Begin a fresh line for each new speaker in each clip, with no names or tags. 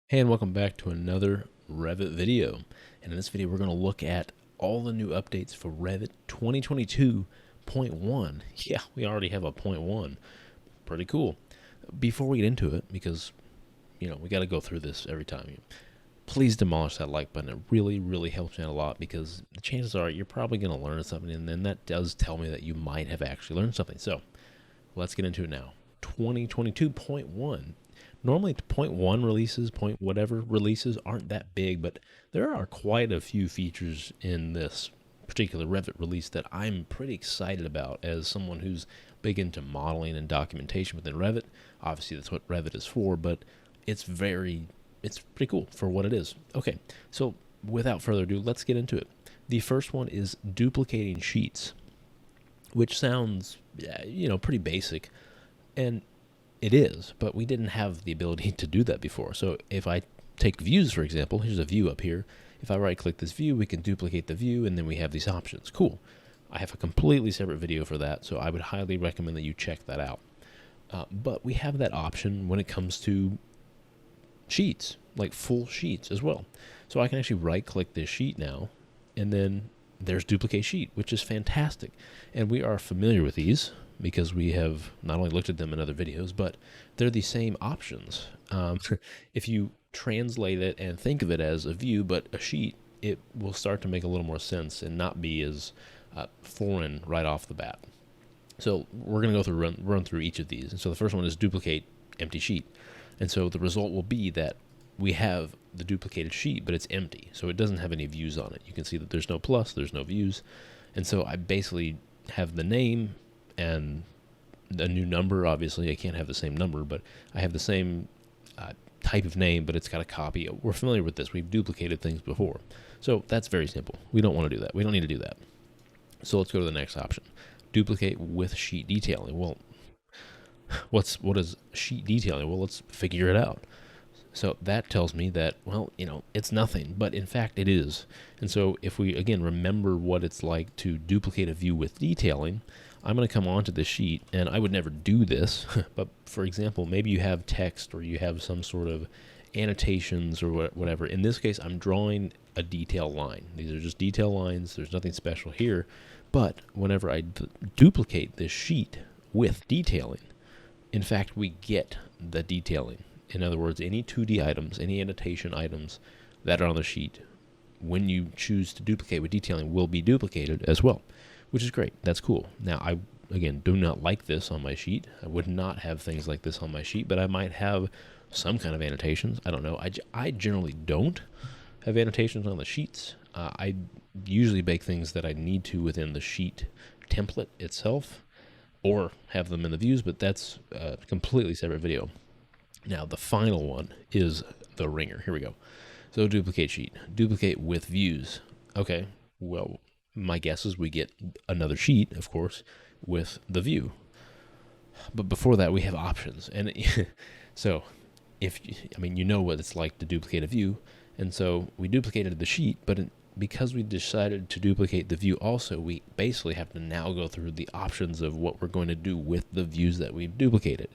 Hey, and welcome back to another Revit video. And in this video, we're going to look at all the new updates for Revit 2022.1. Yeah, we already have a point 1. Pretty cool. Before we get into it, because, we got to go through this every time. Please demolish that like button. It really, really helps me out a lot because the chances are you're probably going to learn something. And then that does tell me that you might have actually learned something. So let's get into it now. 2022.1. Normally, point 1 releases, point whatever releases aren't that big, but there are quite a few features in this particular Revit release that I'm pretty excited about as someone who's big into modeling and documentation within Revit. Obviously, that's what Revit is for, but it's pretty cool for what it is. Okay, so without further ado, let's get into it. The first one is duplicating sheets, which sounds, pretty basic, and it is, but we didn't have the ability to do that before. So if I take views, for example, here's a view up here. If I right click this view, we can duplicate the view, and then we have these options. Cool. I have a completely separate video for that, so I would highly recommend that you check that out. But we have that option when it comes to sheets, like full sheets as well. So I can actually right click this sheet now, and then there's duplicate sheet, which is fantastic. And we are familiar with these because we have not only looked at them in other videos, but they're the same options. If you translate it and think of it as a view but a sheet, it will start to make a little more sense and not be as foreign right off the bat. So we're going to go through run through each of these. And so the first one is duplicate empty sheet. And so the result will be that we have the duplicated sheet, but it's empty. So it doesn't have any views on it. You can see that there's no plus, there's no views. And so I basically have the name and a new number. Obviously, I can't have the same number, but I have the same type of name, but it's got a copy. We're familiar with this. We've duplicated things before. So that's very simple. We don't want to do that. We don't need to do that. So let's go to the next option. Duplicate with sheet detailing. Well, what is sheet detailing? Well, let's figure it out. So that tells me that, well, it's nothing, but in fact it is. And so if we, again, remember what it's like to duplicate a view with detailing, I'm going to come onto this sheet, and I would never do this, but for example, maybe you have text or you have some sort of annotations or whatever. In this case, I'm drawing a detail line. These are just detail lines. There's nothing special here. But whenever I duplicate this sheet with detailing, in fact, we get the detailing. In other words, any 2D items, any annotation items that are on the sheet, when you choose to duplicate with detailing, will be duplicated as well, which is great. That's cool. Now, I, again, do not like this on my sheet. I would not have things like this on my sheet, but I might have some kind of annotations. I don't know. I generally don't have annotations on the sheets. I usually bake things that I need to within the sheet template itself or have them in the views, but that's a completely separate video. Now, the final one is the ringer. Here we go. So duplicate sheet, duplicate with views. Okay, well, my guess is we get another sheet, of course, with the view. But before that, we have options. And so you know what it's like to duplicate a view. And so we duplicated the sheet, but because we decided to duplicate the view also, we basically have to now go through the options of what we're going to do with the views that we've duplicated.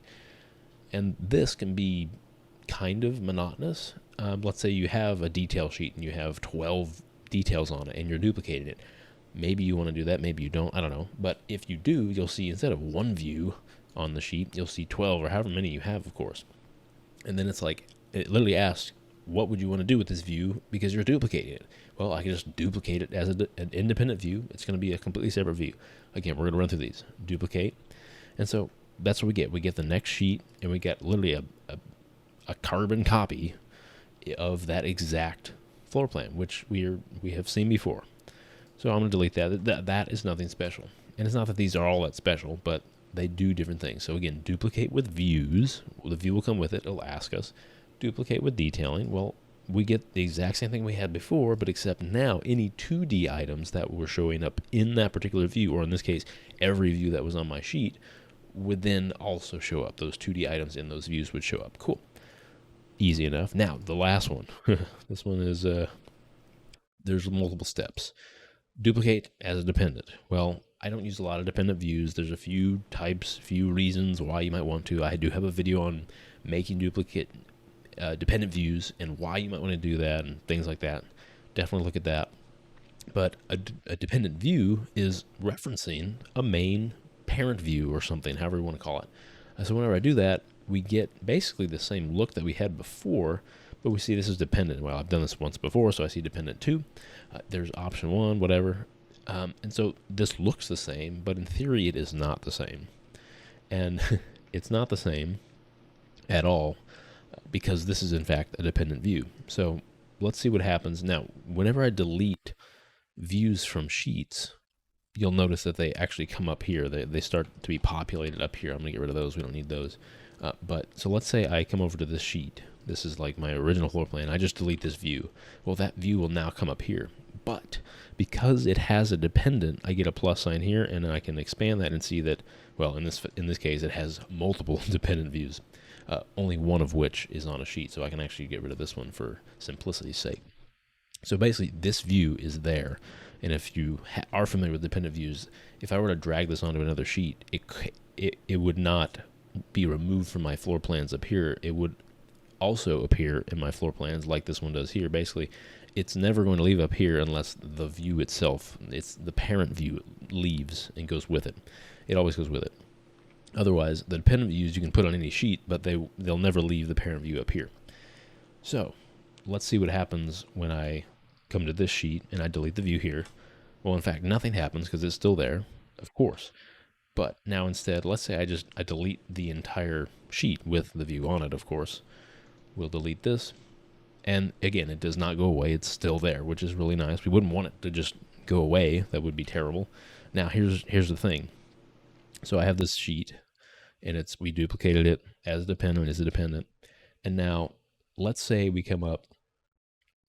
And this can be kind of monotonous. Let's say you have a detail sheet and you have 12 details on it and you're duplicating it. Maybe you want to do that, maybe you don't, I don't know. But if you do, you'll see instead of one view on the sheet, you'll see 12 or however many you have, of course. And then it's like, it literally asks, what would you want to do with this view because you're duplicating it? Well, I can just duplicate it as an independent view. It's going to be a completely separate view. Again, we're going to run through these. Duplicate. And so that's what we get. We get the next sheet, and we get literally a carbon copy of that exact floor plan, which we have seen before. So I'm going to delete that. That is nothing special. And it's not that these are all that special, but they do different things. So again, duplicate with views. The view will come with it. It'll ask us. Duplicate with detailing. Well, we get the exact same thing we had before, but except now any 2D items that were showing up in that particular view, or in this case, every view that was on my sheet, would then also show up. Those 2D items in those views would show up. Cool. Easy enough. Now, the last one. This one is, there's multiple steps. Duplicate as a dependent. Well, I don't use a lot of dependent views. There's a few types, few reasons why you might want to. I do have a video on making duplicate dependent views and why you might want to do that and things like that. Definitely look at that. But a dependent view is referencing a main parent view or something, however you want to call it. So whenever I do that, we get basically the same look that we had before, but we see this is dependent. Well, I've done this once before, so I see dependent 2. There's option 1, whatever. And so this looks the same, but in theory it is not the same. And it's not the same at all because this is in fact a dependent view. So let's see what happens. Now, whenever I delete views from sheets, you'll notice that they actually come up here. They start to be populated up here. I'm going to get rid of those. We don't need those. But so let's say I come over to this sheet. This is like my original floor plan. I just delete this view. Well, that view will now come up here. But because it has a dependent, I get a plus sign here, and I can expand that and see that, well, in this case, it has multiple dependent views, only one of which is on a sheet. So I can actually get rid of this one for simplicity's sake. So basically, this view is there. And if you are familiar with dependent views, if I were to drag this onto another sheet, it would not be removed from my floor plans up here. It would also appear in my floor plans like this one does here. Basically, it's never going to leave up here unless the view itself, it's the parent view, leaves and goes with it. It always goes with it. Otherwise, the dependent views you can put on any sheet, but they'll never leave the parent view up here. So let's see what happens when I come to this sheet and I delete the view here. Well, in fact, nothing happens because it's still there, of course. But now instead, let's say I delete the entire sheet with the view on it, of course. We'll delete this. And again, it does not go away. It's still there, which is really nice. We wouldn't want it to just go away. That would be terrible. Now, here's the thing. So I have this sheet, and we duplicated it as a dependent. And now, let's say we come up,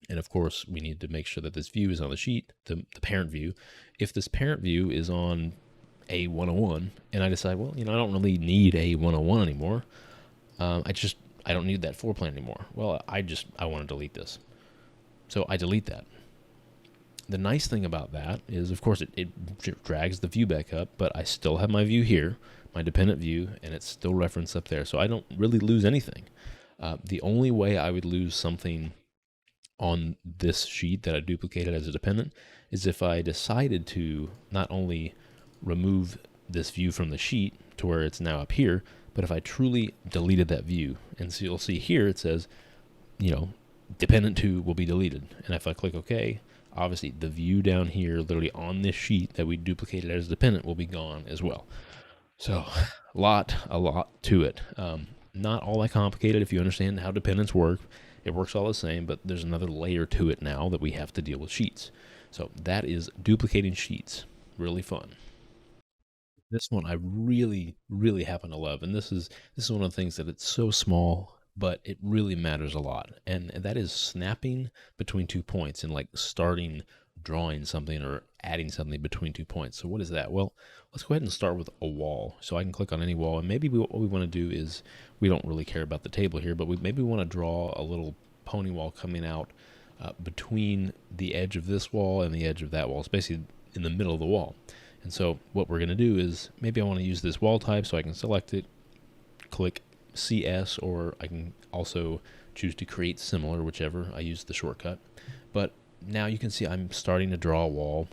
and of course, we need to make sure that this view is on the sheet, the parent view. If this parent view is on A101, and I decide, well, I don't really need A101 anymore. I don't need that floor plan anymore. Well, I want to delete this. So I delete that. The nice thing about that is, of course, it drags the view back up, but I still have my view here, my dependent view, and it's still referenced up there. So I don't really lose anything. The only way I would lose something on this sheet that I duplicated as a dependent is if I decided to not only remove this view from the sheet to where it's now up here, but if I truly deleted that view. And so you'll see here it says, dependent 2 will be deleted. And if I click OK, obviously the view down here, literally on this sheet that we duplicated as dependent, will be gone as well. So a lot to it. Not all that complicated if you understand how dependents work. It works all the same, but there's another layer to it now that we have to deal with sheets. So that is duplicating sheets. Really fun. This one I really, really happen to love, and this is one of the things that it's so small, but it really matters a lot, and that is snapping between 2 points and like starting drawing something or adding something between 2 points. So what is that? Well, let's go ahead and start with a wall. So I can click on any wall, and maybe what we want to do is, we don't really care about the table here, but maybe we want to draw a little pony wall coming out between the edge of this wall and the edge of that wall. It's basically in the middle of the wall. And so what we're going to do is, maybe I want to use this wall type, so I can select it, click CS, or I can also choose to create similar, whichever. I use the shortcut. But now you can see I'm starting to draw a wall.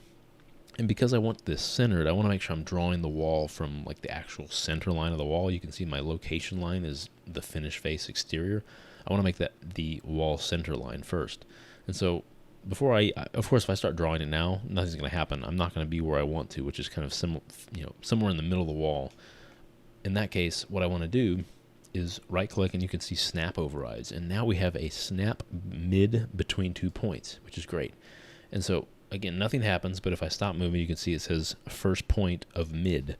And because I want this centered, I want to make sure I'm drawing the wall from like the actual center line of the wall. You can see my location line is the finished face exterior. I want to make that the wall center line first. And so before of course, if I start drawing it now, nothing's going to happen. I'm not going to be where I want to, which is kind of somewhere in the middle of the wall. In that case, what I want to do is right click, and you can see snap overrides. And now we have a snap mid between 2 points, which is great. And so again, nothing happens, but if I stop moving, you can see it says first point of mid.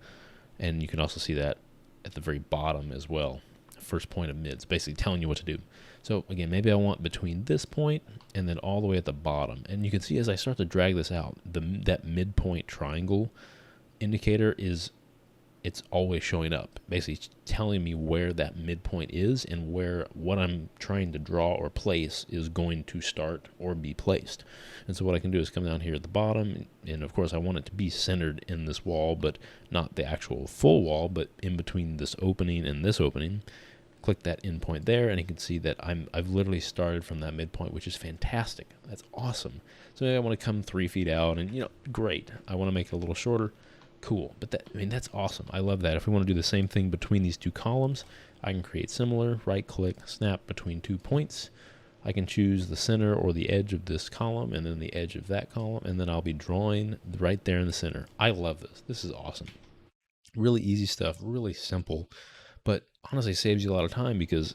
And you can also see that at the very bottom as well. First point of mid. It's basically telling you what to do. So again, maybe I want between this point and then all the way at the bottom. And you can see as I start to drag this out, that midpoint triangle indicator it's always showing up, basically telling me where that midpoint is and where what I'm trying to draw or place is going to start or be placed. And so what I can do is come down here at the bottom, and of course I want it to be centered in this wall, but not the actual full wall, but in between this opening and this opening. click that endpoint there, and you can see that I've literally started from that midpoint, which is fantastic. That's awesome. So maybe I want to come 3 feet out, and great. I want to make it a little shorter. Cool. But that's awesome. I love that. If we want to do the same thing between these two columns, I can create similar, right click, snap between 2 points. I can choose the center or the edge of this column and then the edge of that column, and then I'll be drawing right there in the center. I love this. This is awesome. Really easy stuff, really simple, but honestly saves you a lot of time, because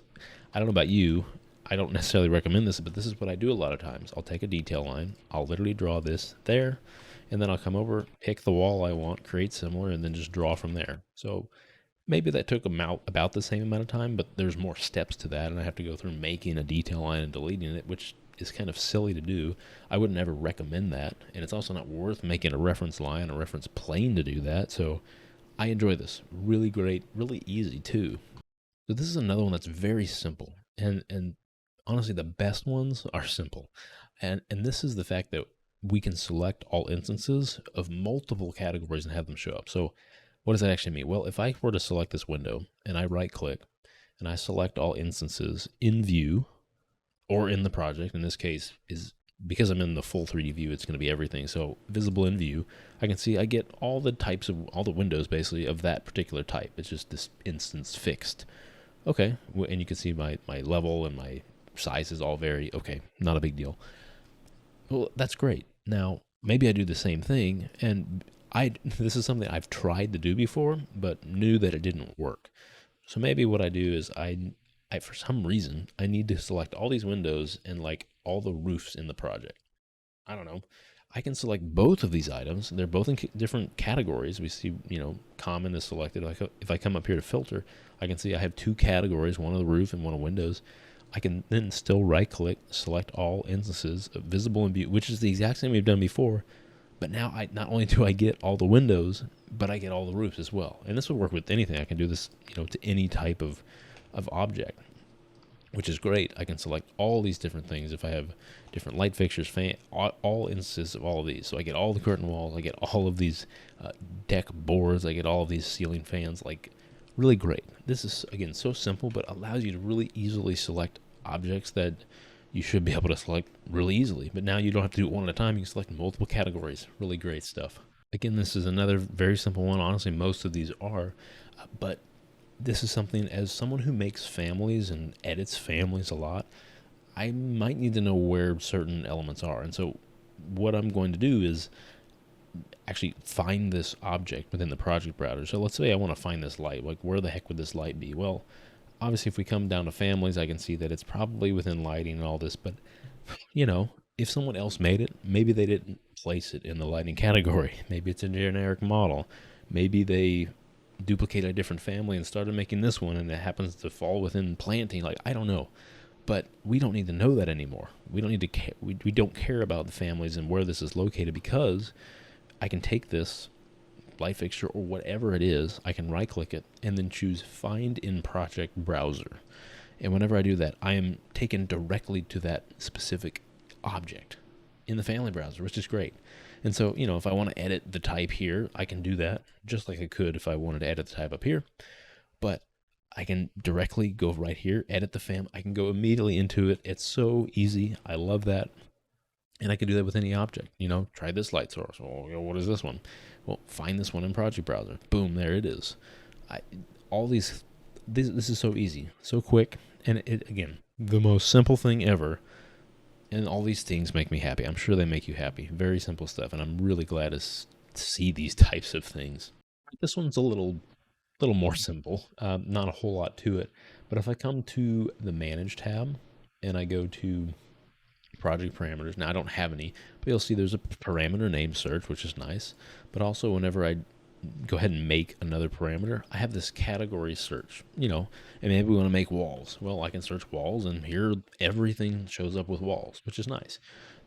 I don't know about you, I don't necessarily recommend this, but this is what I do a lot of times. I'll take a detail line, I'll literally draw this there, and then I'll come over, pick the wall I want, create similar, and then just draw from there. So maybe that took about the same amount of time, but there's more steps to that, and I have to go through making a detail line and deleting it, which is kind of silly to do. I would never recommend that, and it's also not worth making a reference line, a reference plane to do that. So I enjoy this. Really great, really easy too. So this is another one that's very simple, and honestly, the best ones are simple, and this is the fact that we can select all instances of multiple categories and have them show up. So what does that actually mean? Well, if I were to select this window and I right click and I select all instances in view or in the project, in this case is because I'm in the full 3D view, it's going to be everything. So visible in view, I can see I get all the types of all the windows basically of that particular type. It's just this instance fixed. Okay, and you can see my level and my sizes all vary. Okay, not a big deal. Well, that's great. Now, maybe I do the same thing, and this is something I've tried to do before, but knew that it didn't work. So maybe what I do is I for some reason, I need to select all these windows and like all the roofs in the project. I don't know. I can select both of these items. They're both in different categories. We see, common is selected. If I come up here to filter, I can see I have 2 categories, one of the roof and one of windows. I can then still right click, select all instances of visible in view, which is the exact same we've done before. But now not only do I get all the windows, but I get all the roofs as well. And this would work with anything. I can do this, to any type of object, which is great. I can select all these different things. If I have different light fixtures, fan, all instances of all of these. So I get all the curtain walls, I get all of these deck boards, I get all of these ceiling fans, like really great. This is, again, so simple, but allows you to really easily select objects that you should be able to select really easily. But now you don't have to do it one at a time. You can select multiple categories. Really great stuff. Again, this is another very simple one. Honestly, most of these are, but this is something, as someone who makes families and edits families a lot, I might need to know where certain elements are. And so what I'm going to do is actually find this object within the project browser. So let's say I want to find this light. Like, where the heck would this light be? Well, obviously, if we come down to families, I can see that it's probably within lighting and all this. But, if someone else made it, maybe they didn't place it in the lighting category. Maybe it's a generic model. Maybe they duplicated a different family and started making this one, and it happens to fall within planting. Like, I don't know. But we don't need to know that anymore. We don't need to care. We don't care about the families and where this is located, because I can take this light fixture or whatever it is, I can right click it and then choose Find in Project Browser. And whenever I do that, I am taken directly to that specific object in the family browser, which is great. And so, if I want to edit the type here, I can do that just like I could if I wanted to edit the type up here. But I can directly go right here, edit the fam. I can go immediately into it. It's so easy. I love that. And I can do that with any object. Try this light source. Oh, what is this one? Well, find this one in Project Browser. Boom, there it is. This is so easy, so quick, and again, the most simple thing ever. And all these things make me happy. I'm sure they make you happy. Very simple stuff, and I'm really glad to see these types of things. This one's a little more simple. Not a whole lot to it. But if I come to the Manage tab and I go to project parameters. Now I don't have any, but you'll see there's a parameter name search, which is nice. But also whenever I go ahead and make another parameter, I have this category search, and maybe we want to make walls. Well, I can search walls, and here everything shows up with walls, which is nice.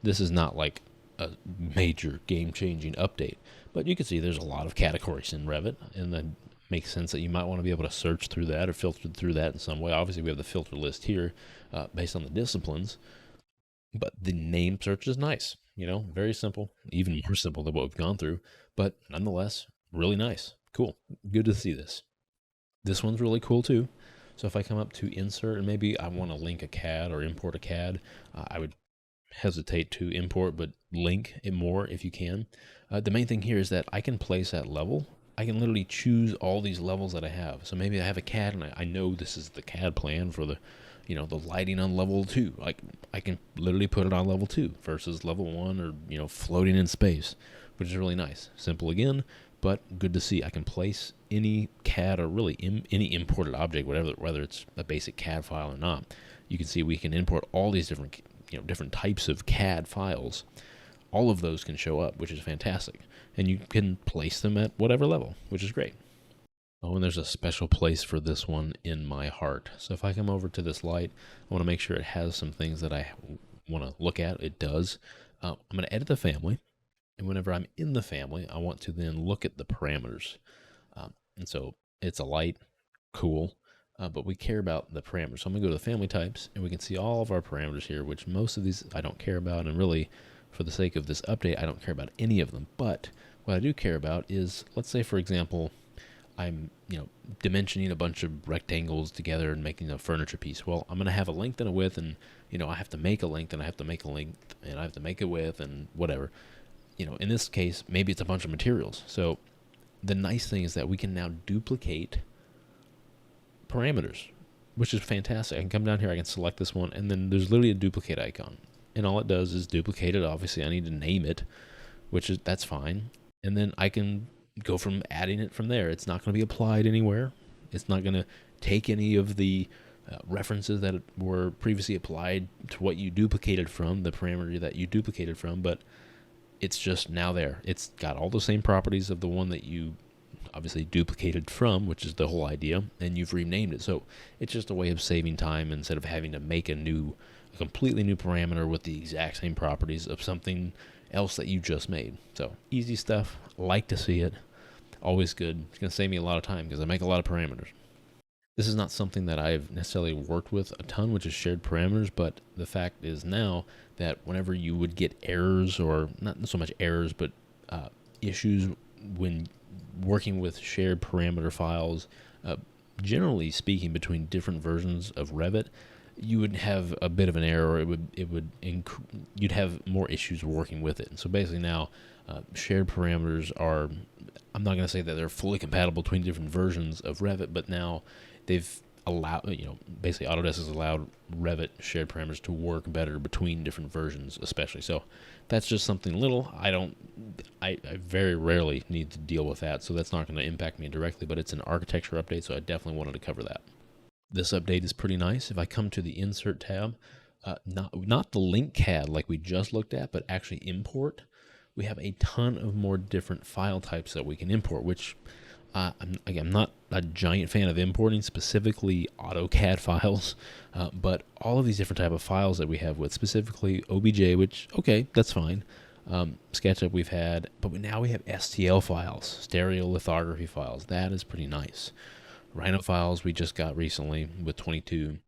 This is not like a major game-changing update, but you can see there's a lot of categories in Revit, and then makes sense that you might want to be able to search through that or filter through that in some way. Obviously, we have the filter list here based on the disciplines. But the name search is nice, very simple, even more simple than what we've gone through, but nonetheless, really nice. Cool. Good to see this. This one's really cool too. So if I come up to insert and maybe I want to link a CAD or import a CAD, I would hesitate to import, but link it more if you can. The main thing here is that I can place at level. I can literally choose all these levels that I have. So maybe I have a CAD and I know this is the CAD plan for the, the lighting on level 2. Like I can literally put it on level 2 versus level 1, or floating in space, which is really nice. Simple again, but good to see. I can place any CAD, or really any imported object, whether it's a basic CAD file or not. You can see we can import all these different types of CAD files. All of those can show up, which is fantastic. And you can place them at whatever level, which is great. Oh, and there's a special place for this one in my heart. So if I come over to this light, I want to make sure it has some things that I want to look at. It does. I'm going to edit the family. And whenever I'm in the family, I want to then look at the parameters. And so it's a light, cool. But we care about the parameters. So I'm going to go to the family types, and we can see all of our parameters here, which most of these I don't care about. And really, for the sake of this update, I don't care about any of them. But what I do care about is, let's say, for example, I'm dimensioning a bunch of rectangles together and making a furniture piece. Well, I'm going to have a length and a width, and I have to make a length, and I have to make a length, and I have to make a width, and whatever. In this case, maybe it's a bunch of materials. So the nice thing is that we can now duplicate parameters, which is fantastic. I can come down here, I can select this one, and then there's literally a duplicate icon. And all it does is duplicate it. Obviously, I need to name it, that's fine. And then I can go from adding it from there. It's not going to be applied anywhere. It's not going to take any of the references that were previously applied to what you duplicated from, the parameter that you duplicated from, but it's just now there. It's got all the same properties of the one that you obviously duplicated from, which is the whole idea, and you've renamed it. So it's just a way of saving time instead of having to make a completely new parameter with the exact same properties of something else that you just made. So easy stuff. Like to see it. Always good. It's going to save me a lot of time because I make a lot of parameters. This is not something that I've necessarily worked with a ton, which is shared parameters, but the fact is now that whenever you would get errors, or not so much errors, but issues when working with shared parameter files, generally speaking, between different versions of Revit, you would have a bit of an error. You'd have more issues working with it. And so basically now, shared parameters are, I'm not going to say that they're fully compatible between different versions of Revit, but now they've allowed, basically Autodesk has allowed Revit shared parameters to work better between different versions, especially. So that's just something little. I very rarely need to deal with that, so that's not going to impact me directly, but it's an architecture update, so I definitely wanted to cover that. This update is pretty nice. If I come to the Insert tab, not the link CAD like we just looked at, but actually import, we have a ton of more different file types that we can import, which I'm not a giant fan of importing specifically AutoCAD files, but all of these different type of files that we have with specifically OBJ, which, okay, that's fine. SketchUp we've had, but now we have STL files, stereolithography files. That is pretty nice. Rhino files we just got recently with 22,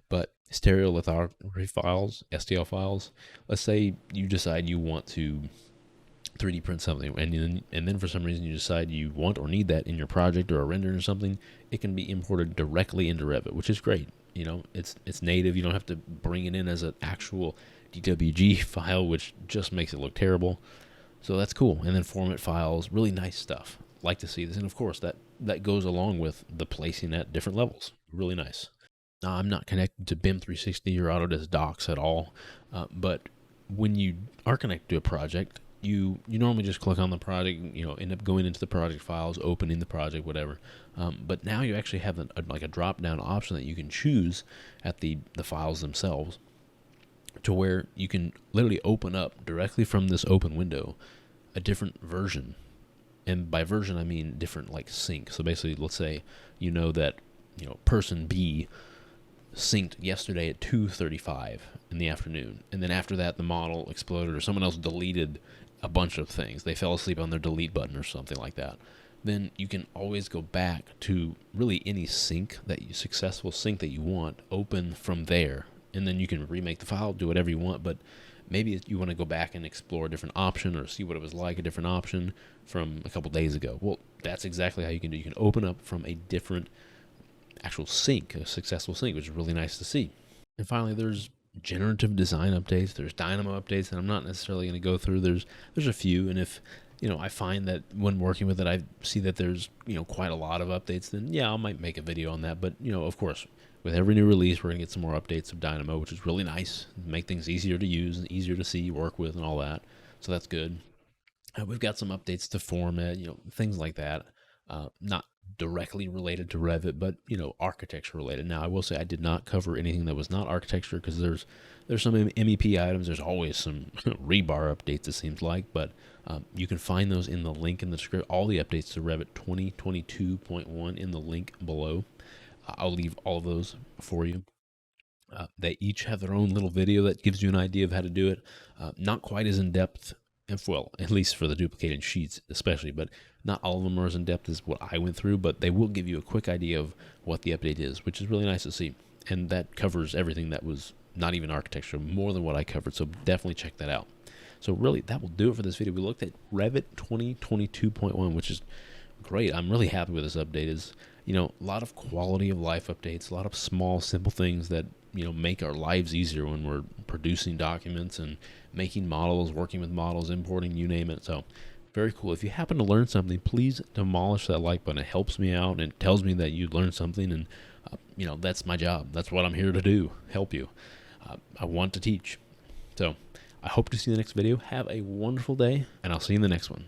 but stereolithography files, STL files, let's say you decide you want to 3D print something, and then for some reason you decide you want or need that in your project or a render or something, it can be imported directly into Revit, which is great. It's native. You don't have to bring it in as an actual DWG file, which just makes it look terrible. So that's cool. And then format files, really nice stuff. Like to see this, and of course that goes along with the placing at different levels. Really nice. Now, I'm not connected to BIM 360 or Autodesk Docs at all, but when you are connected to a project, you normally just click on the project, end up going into the project files, opening the project, whatever. But now you actually have a drop-down option that you can choose at the files themselves, to where you can literally open up directly from this open window a different version. And by version, I mean different sync. So basically, let's say that person B synced yesterday at 2:35 in the afternoon, and then after that the model exploded or someone else deleted a bunch of things. They fell asleep on their delete button or something like that. Then you can always go back to really any successful sync that you want, open from there, and then you can remake the file, do whatever you want. But maybe you want to go back and explore a different option or see what it was like, a different option from a couple days ago. Well, that's exactly how you can do. You can open up from a different actual sync, a successful sync, which is really nice to see. And finally, there's generative design updates. There's Dynamo updates that I'm not necessarily going to go through. There's a few, and if I find that when working with it, I see that there's quite a lot of updates, then yeah, I might make a video on that. But of course, with every new release, we're gonna get some more updates of Dynamo, which is really nice. Make things easier to use and easier to see, work with, and all that. So that's good. We've got some updates to format, things like that. Not directly related to Revit, but architecture related. Now, I will say I did not cover anything that was not architecture because there's some MEP items. There's always some rebar updates, it seems like, but you can find those in the link in the description. All the updates to Revit 2022.1 in the link below. I'll leave all of those for you. They each have their own little video that gives you an idea of how to do it. Not quite as in depth, well, at least for the duplicated sheets especially, but not all of them are as in depth as what I went through, but they will give you a quick idea of what the update is, which is really nice to see. And that covers everything that was not even architecture, more than what I covered, so definitely check that out. So really, that will do it for this video. We looked at Revit 2022.1, which is great. I'm really happy with this update. Is a lot of quality of life updates, a lot of small, simple things that make our lives easier when we're producing documents and making models, working with models, importing, you name it. So very cool. If you happen to learn something, please demolish that like button. It helps me out and it tells me that you learned something, and that's my job. That's what I'm here to do, help you. I want to teach. So I hope to see you in the next video. Have a wonderful day, and I'll see you in the next one.